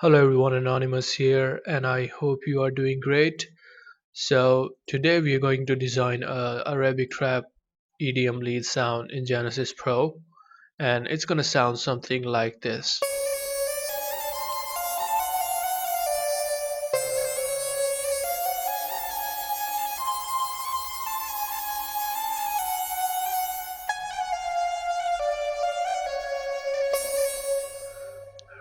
Hello everyone, Anonymous here, and I hope you are doing great. So today we are going to design a Arabic trap EDM lead sound in Genesis Pro, and it's gonna sound something like this.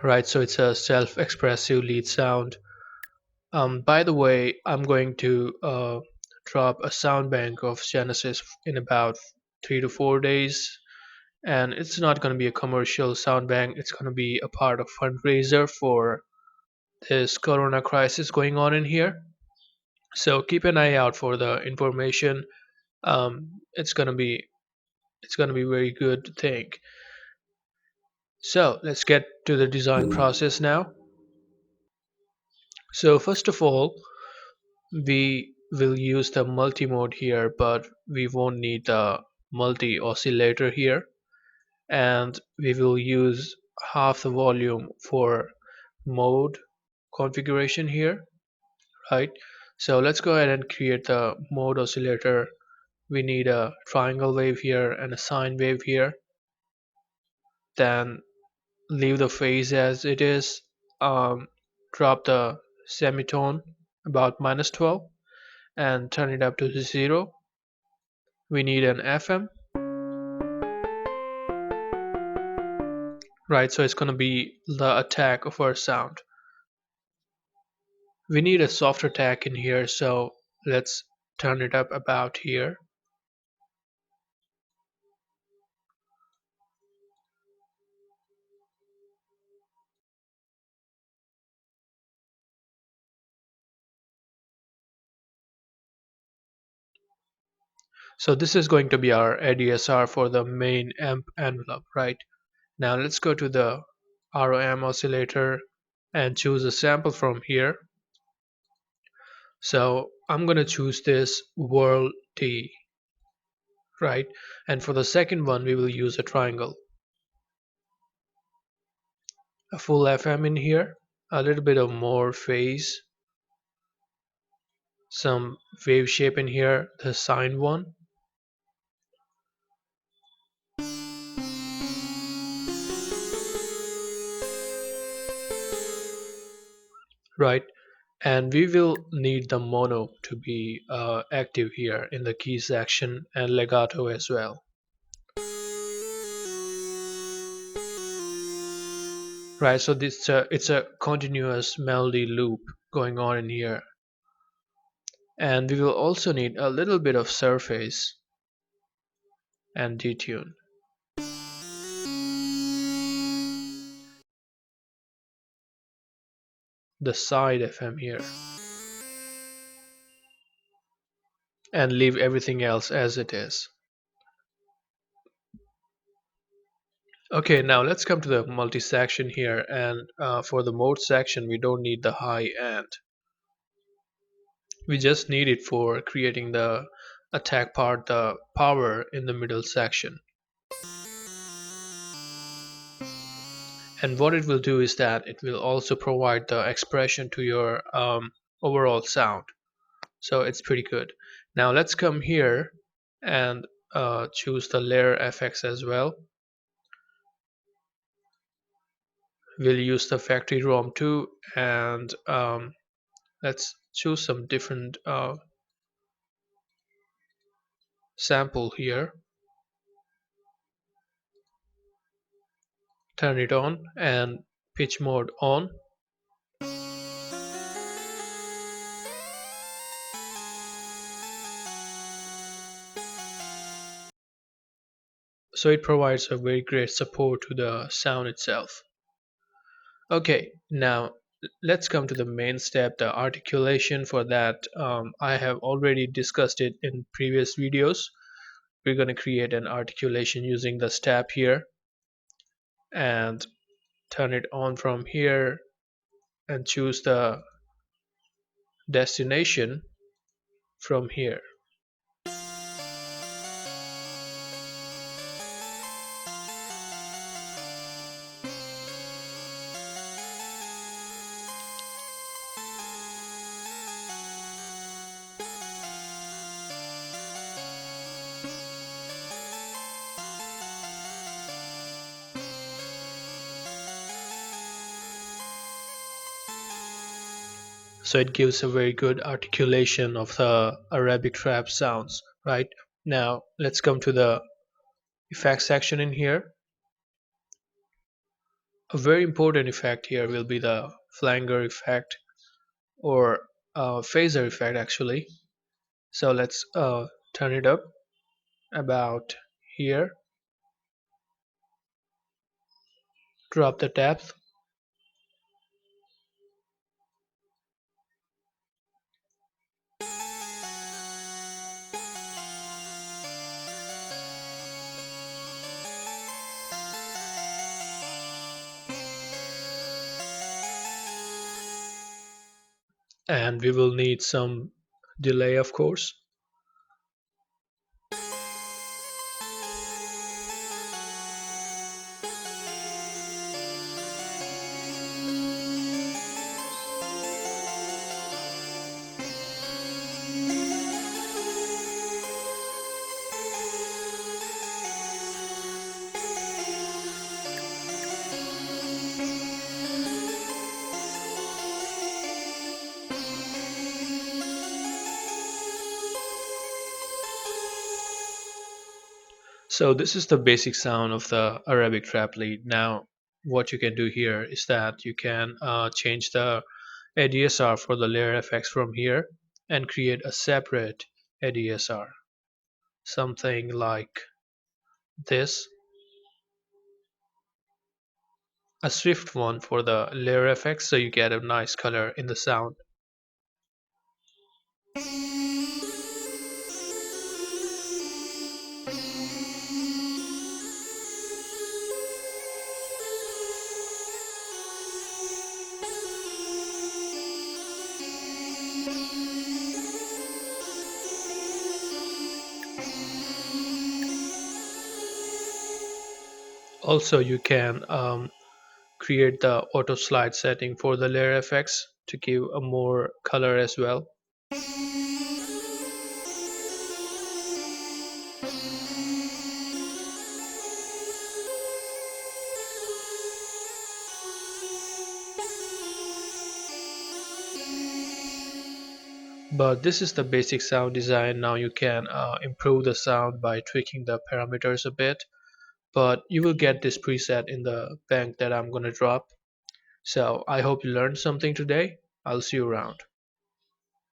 Right, so it's a self-expressive lead sound. By the way, I'm going to drop a sound bank of Genesis in about 3 to 4 days, and it's not going to be a commercial sound bank. It's going to be a part of fundraiser for this corona crisis going on in here. So keep an eye out for the information. It's gonna be very good to think. So let's get to the design process now. So first of all, we will use the multi mode here, but we won't need the multi oscillator here, and we will use half the volume for mode configuration here, right? So let's go ahead and create the mode oscillator. We need a triangle wave here and a sine wave here. Then leave the phase as it is. Drop the semitone about -12 and turn it up to 0. We need an FM, right? So it's going to be the attack of our sound. We need a soft attack in here, so let's turn it up about here. So this is going to be our ADSR for the main amp envelope, right? Now let's go to the ROM oscillator and choose a sample from here. So I'm going to choose this World T, right? And for the second one, we will use a triangle. A full FM in here, a little bit of more phase, some wave shape in here, the sine one, right? And we will need the mono to be active here in the key section and legato as well. Right, so this it's a continuous melody loop going on in here, and we will also need a little bit of surface and detune the side FM here and leave everything else as it is. Okay, now let's come to the multi section here, and for the mode section we don't need the high end. We just need it for creating the attack part, the power in the middle section. And what it will do is that it will also provide the expression to your overall sound. So it's pretty good. Now let's come here and choose the layer FX as well. We'll use the factory ROM too, and let's choose some different sample here. Turn it on and pitch mode on. So it provides a very great support to the sound itself. Okay, now let's come to the main step, the articulation. For that, I have already discussed it in previous videos. We're going to create an articulation using the step here and turn it on from here and choose the destination from here. so it gives a very good articulation of the Arabic trap sounds. Right now, let's come to the effects section in here. A very important effect here will be the flanger effect, or phaser effect actually. So let's turn it up about here, drop the depth, and we will need some delay, of course. So this is the basic sound of the Arabic trap lead. Now, what you can do here is that you can change the ADSR for the layer effects from here and create a separate ADSR, something like this, a swift one for the layer effects, so you get a nice color in the sound. Also, you can create the auto slide setting for the layer effects to give a more color as well. But this is the basic sound design. Now you can improve the sound by tweaking the parameters a bit, but you will get this preset in the bank that I'm going to drop. So I hope you learned something today. I'll see you around.